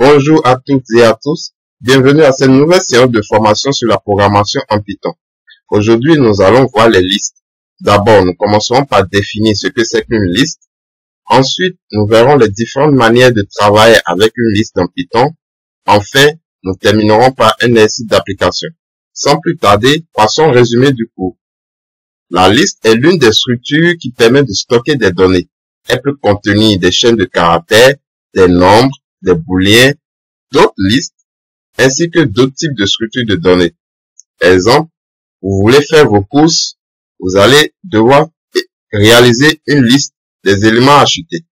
Bonjour à toutes et à tous. Bienvenue à cette nouvelle séance de formation sur la programmation en Python. Aujourd'hui, nous allons voir les listes. D'abord, nous commencerons par définir ce que c'est qu'une liste. Ensuite, nous verrons les différentes manières de travailler avec une liste en Python. Enfin, nous terminerons par un exercice d'application. Sans plus tarder, passons au résumé du cours. La liste est l'une des structures qui permet de stocker des données. Elle peut contenir des chaînes de caractères, des nombres, des booléens, d'autres listes, ainsi que d'autres types de structures de données. Exemple, vous voulez faire vos courses, vous allez devoir réaliser une liste des éléments achetés.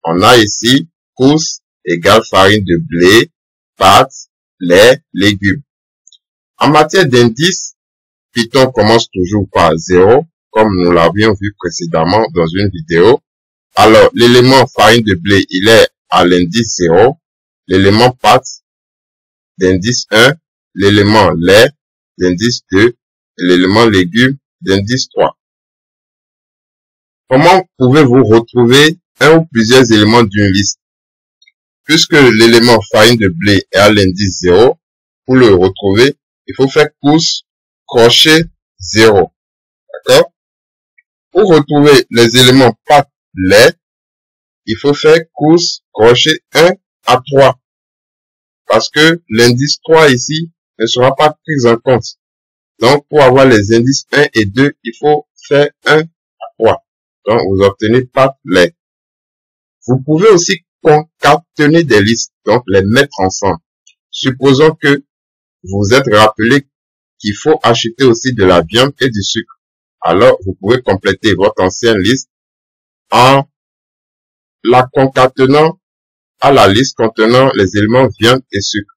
On a ici courses égale farine de blé, pâtes, lait, légumes. En matière d'indices, Python commence toujours par 0, comme nous l'avions vu précédemment dans une vidéo. Alors, l'élément farine de blé, il est à l'indice 0, l'élément pâte d'indice 1, l'élément lait d'indice 2 et l'élément légumes d'indice 3. Comment pouvez-vous retrouver un ou plusieurs éléments d'une liste? Puisque l'élément farine de blé est à l'indice 0, pour le retrouver, il faut faire course crochet 0. D'accord? Pour retrouver les éléments pâte lait, il faut faire course crochet 1 à 3. Parce que l'indice 3 ici ne sera pas pris en compte. Donc, pour avoir les indices 1 et 2, il faut faire 1 à 3. Donc, vous obtenez pâte lait. Vous pouvez aussi concaténer des listes, donc les mettre ensemble. Supposons que vous êtes rappelé qu'il faut acheter aussi de la viande et du sucre. Alors, vous pouvez compléter votre ancienne liste en la concaténant à la liste contenant les éléments viande et sucre.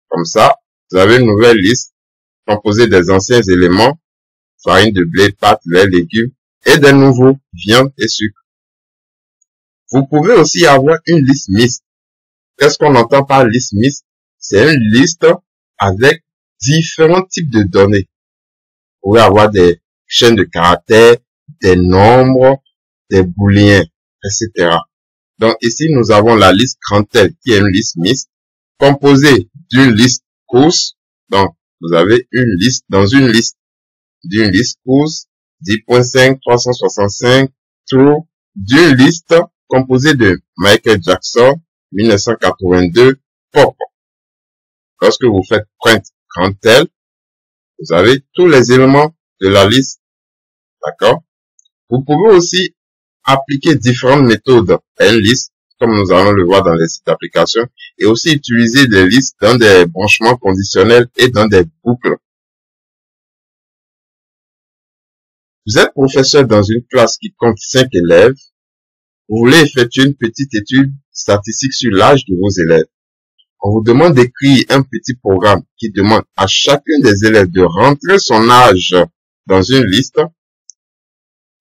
Comme ça, vous avez une nouvelle liste composée des anciens éléments, farine de blé, pâtes, lait, légumes, et des nouveaux, viande et sucre. Vous pouvez aussi avoir une liste mixte. Qu'est-ce qu'on entend par liste mixte? C'est une liste avec différents types de données. Vous pouvez avoir des chaînes de caractères, des nombres, des booléens, etc. Donc ici, nous avons la liste grand L qui est une liste mixte composée d'une liste course. Donc, vous avez une liste dans une liste d'une liste course 10.5, 365, true, d'une liste composée de Michael Jackson, 1982, pop. Lorsque vous faites print grand L, vous avez tous les éléments de la liste. D'accord? Vous pouvez aussi appliquer différentes méthodes à une liste, comme nous allons le voir dans les sites d'application, et aussi utiliser des listes dans des branchements conditionnels et dans des boucles. Vous êtes professeur dans une classe qui compte 5 élèves. Vous voulez effectuer une petite étude statistique sur l'âge de vos élèves. On vous demande d'écrire un petit programme qui demande à chacun des élèves de rentrer son âge dans une liste,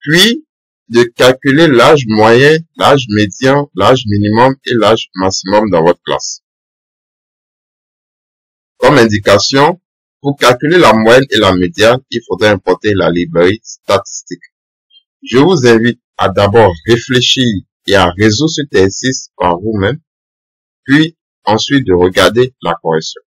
puis de calculer l'âge moyen, l'âge médian, l'âge minimum et l'âge maximum dans votre classe. Comme indication, pour calculer la moyenne et la médiane, il faudrait importer la librairie statistique. Je vous invite à d'abord réfléchir et à résoudre cet exercice par vous-même, puis ensuite de regarder la correction.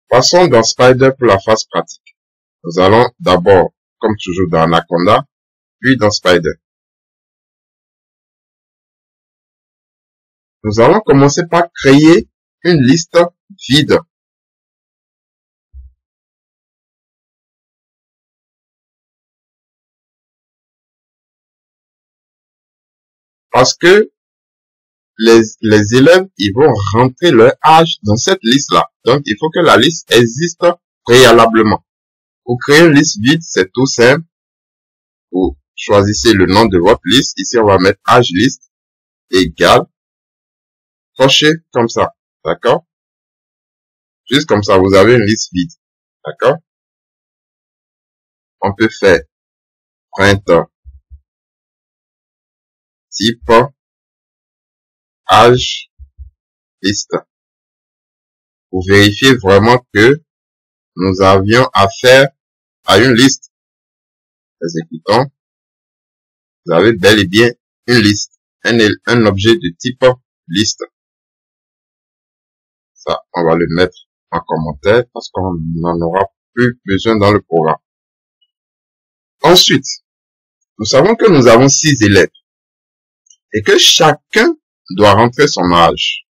Passons dans Spider pour la phase pratique. Nous allons d'abord, comme toujours dans Anaconda, puis dans Spider. Nous allons commencer par créer une liste vide. Parce que les élèves, ils vont rentrer leur âge dans cette liste-là. Donc, il faut que la liste existe préalablement. Pour créer une liste vide, c'est tout simple. Vous choisissez le nom de votre liste. Ici, on va mettre âge liste égale crochet comme ça. D'accord? Juste comme ça, vous avez une liste vide. D'accord? On peut faire print type âge liste. Pour vérifier vraiment que nous avions affaire à une liste. Exécutons. Vous avez bel et bien une liste. un objet de type liste. Ça, on va le mettre en commentaire parce qu'on n'en aura plus besoin dans le programme. Ensuite, nous savons que nous avons 6 élèves et que chacun doit rentrer son âge.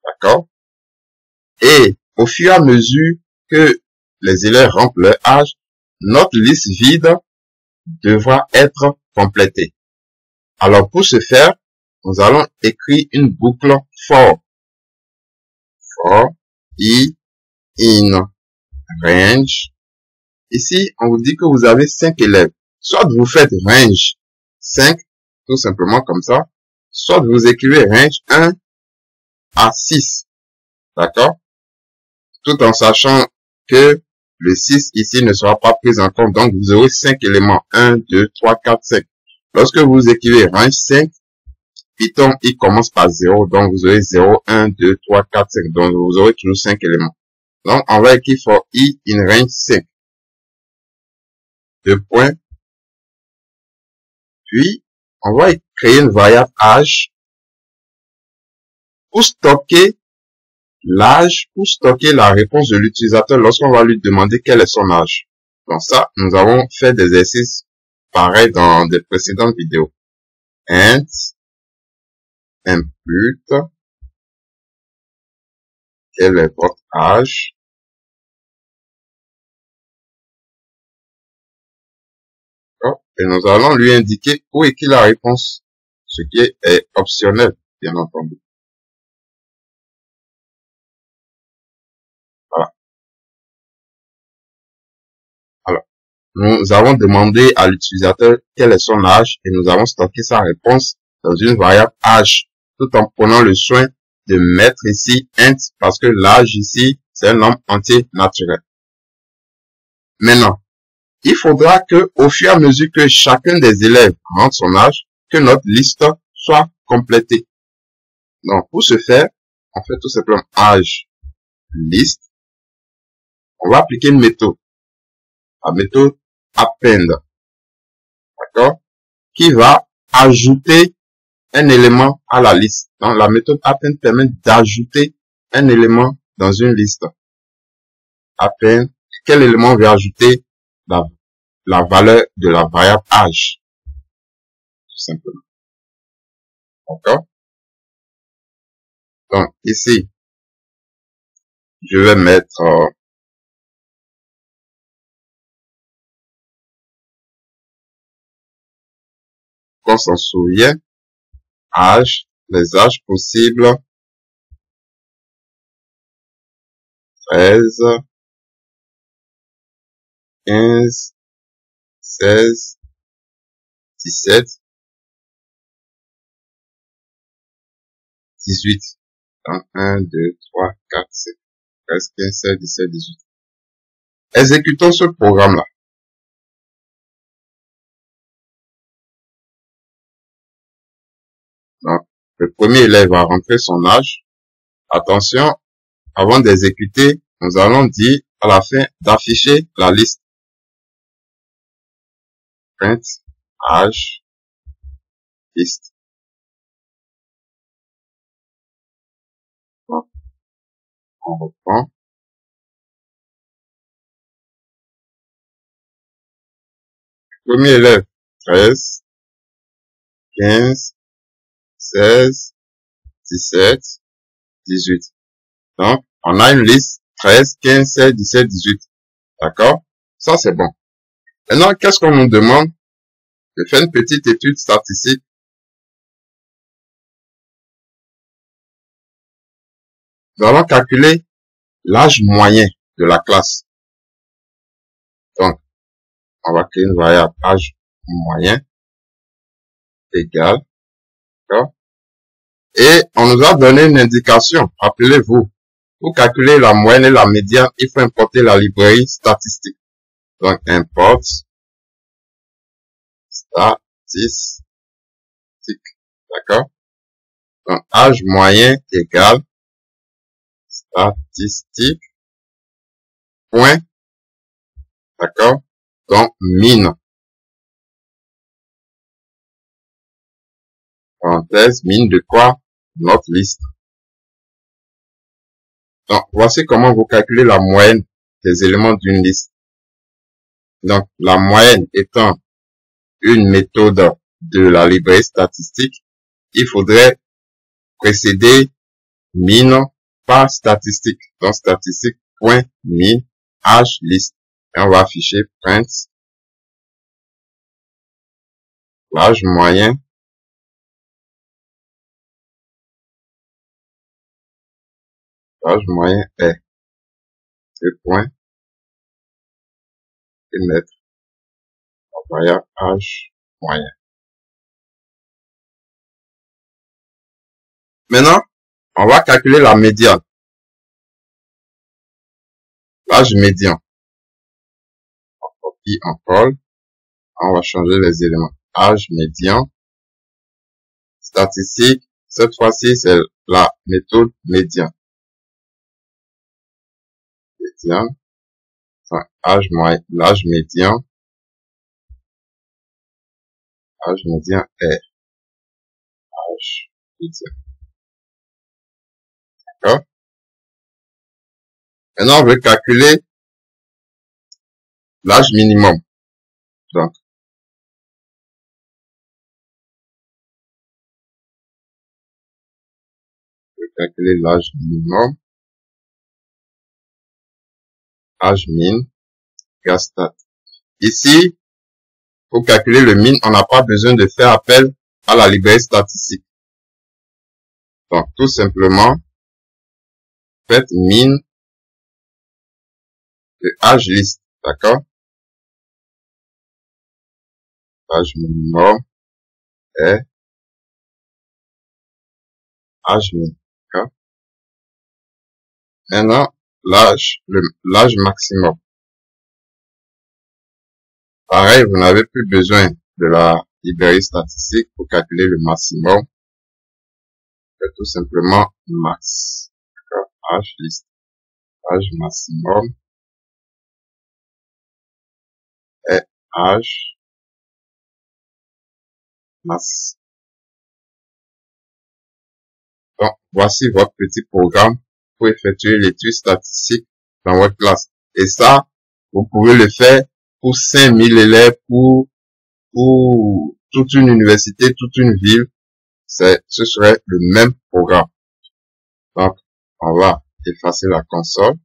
D'accord? Et au fur et à mesure que les élèves rentrent leur âge, notre liste vide devra être complétée. Alors pour ce faire, nous allons écrire une boucle for i in range. Ici, on vous dit que vous avez 5 élèves. Soit vous faites range 5, tout simplement comme ça, soit vous écrivez range 1 à 6. D'accord? Tout en sachant que le 6 ici ne sera pas pris en compte. Donc, vous aurez 5 éléments. 1, 2, 3, 4, 5. Lorsque vous écrivez range 5, Python, il commence par 0. Donc, vous aurez 0, 1, 2, 3, 4, 5. Donc, vous aurez toujours 5 éléments. Donc, on va écrire for i in range 5. 2 points. Puis, on va créer une variable âge pour stocker l'âge, pour stocker la réponse de l'utilisateur lorsqu'on va lui demander quel est son âge. Donc ça, nous avons fait des exercices pareils dans des précédentes vidéos. Int, input, quel est votre âge? Et nous allons lui indiquer où écrire la réponse, ce qui est optionnel, bien entendu. Voilà. Alors, nous avons demandé à l'utilisateur quel est son âge et nous avons stocké sa réponse dans une variable âge, tout en prenant le soin de mettre ici int parce que l'âge ici, c'est un nombre entier naturel. Maintenant, il faudra que, au fur et à mesure que chacun des élèves rentre son âge, que notre liste soit complétée. Donc, pour ce faire, on fait tout simplement âge liste. On va appliquer une méthode. La méthode append. D'accord? Qui va ajouter un élément à la liste. Donc, la méthode append permet d'ajouter un élément dans une liste. Append, quel élément on va ajouter? La valeur de la variable âge. Tout simplement. D'accord? Donc, ici, je vais mettre qu'on s'en souvient, âge, les âges possibles, 13, 15, 16, 17, 18. Donc, 1, 2, 3, 4, 5, 13, 15, 16, 17, 18. Exécutons ce programme-là. Donc, le premier élève va rentrer son âge. Attention, avant d'exécuter, nous allons dire à la fin d'afficher la liste. Print, âge, liste. Donc, on reprend. Premier élève, 13, 15, 16, 17, 18. Donc, on a une liste 13, 15, 16, 17, 18. D'accord? Ça, c'est bon. Maintenant, qu'est-ce qu'on nous demande? De faire une petite étude statistique. Nous allons calculer l'âge moyen de la classe. Donc, on va créer une variable âge moyen égale. D'accord? Et on nous a donné une indication. Rappelez-vous, pour calculer la moyenne et la médiane, il faut importer la librairie statistique. Donc, import statistique. D'accord? Donc, âge moyen égale statistique. Point. D'accord? Donc, min. parenthèse, min de quoi? Notre liste. Donc, voici comment vous calculez la moyenne des éléments d'une liste. Donc, la moyenne étant une méthode de la librairie statistique, il faudrait précéder min par statistique. Donc, statistique.min h list. Et on va afficher print l'âge moyen est point et mettre variable âge moyen. Maintenant, on va calculer la médiane. L'âge médian. On copie, on colle. On va changer les éléments. Âge médian. Statistique. Cette fois-ci, c'est la méthode médian. Médian. Âge moyen. L'âge médian. Âge médian est. Âge médian. D'accord? Maintenant, on veut calculer l'âge minimum. Donc, on veut calculer l'âge minimum. Âge min, stat. Ici, pour calculer le min, on n'a pas besoin de faire appel à la librairie statistique. Donc, tout simplement, faites min de âge list. D'accord? Âge minimum est âge min. D'accord? Maintenant, l'âge maximum. Pareil, vous n'avez plus besoin de la librairie statistique pour calculer le maximum. Faites tout simplement max. D'accord? Âge list. Âge maximum est âge max. Donc, voici votre petit programme pour effectuer l'étude statistique dans votre classe. Et ça, vous pouvez le faire pour 5000 élèves, pour toute une université, toute une ville. Ce serait le même programme. Donc, on va effacer la console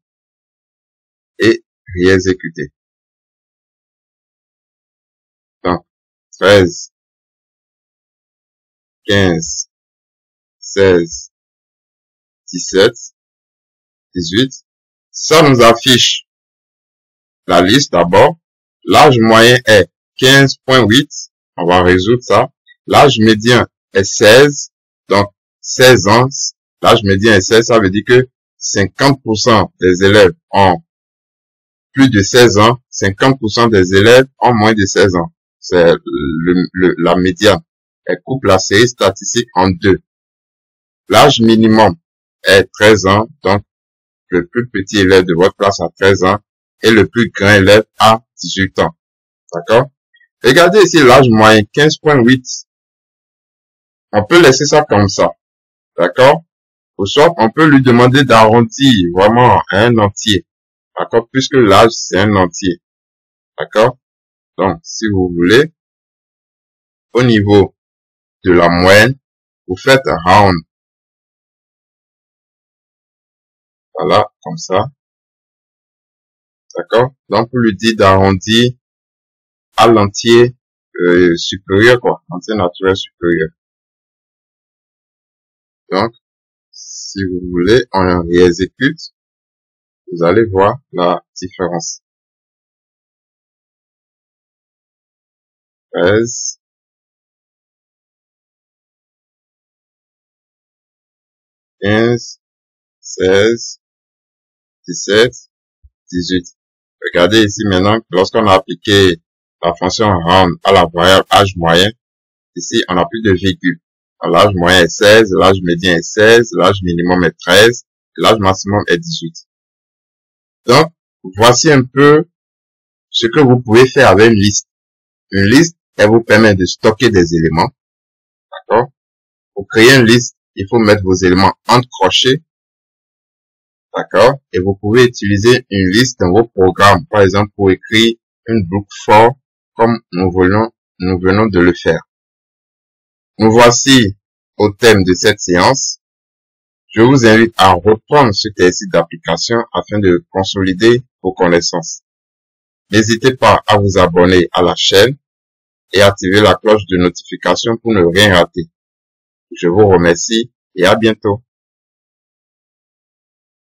et réexécuter. Donc, 13, 15, 16, 17, 18. Ça nous affiche la liste d'abord. L'âge moyen est 15.8. On va résoudre ça. L'âge médian est 16. Donc, 16 ans. L'âge médian est 16. Ça veut dire que 50% des élèves ont plus de 16 ans. 50% des élèves ont moins de 16 ans. C'est la médiane. Elle coupe la série statistique en deux. L'âge minimum est 13 ans. Donc, le plus petit élève de votre classe a 13 ans et le plus grand élève a 18 ans. D'accord? Regardez ici l'âge moyen, 15.8. On peut laisser ça comme ça. D'accord? Ou soit on peut lui demander d'arrondir vraiment à un entier. D'accord? Puisque l'âge, c'est un entier. D'accord? Donc, si vous voulez, au niveau de la moyenne, vous faites round. Voilà, comme ça. D'accord? Donc, vous lui dites d'arrondir à l'entier supérieur, quoi. Entier naturel supérieur. Donc, si vous voulez, on réexécute. Vous allez voir la différence. 13. 15. 16. 17. 18. Regardez ici maintenant, lorsqu'on a appliqué la fonction round à la variable âge moyen, ici on n'a plus de virgule. L'âge moyen est 16, l'âge médian est 16, l'âge minimum est 13, l'âge maximum est 18. Donc, voici un peu ce que vous pouvez faire avec une liste. Une liste, elle vous permet de stocker des éléments. D'accord? Pour créer une liste, il faut mettre vos éléments entre crochets. D'accord? Et vous pouvez utiliser une liste dans vos programmes. Par exemple, pour écrire une boucle for comme nous venons de le faire. Nous voici au thème de cette séance. Je vous invite à reprendre cet exercice d'application afin de consolider vos connaissances. N'hésitez pas à vous abonner à la chaîne et activer la cloche de notification pour ne rien rater. Je vous remercie et à bientôt.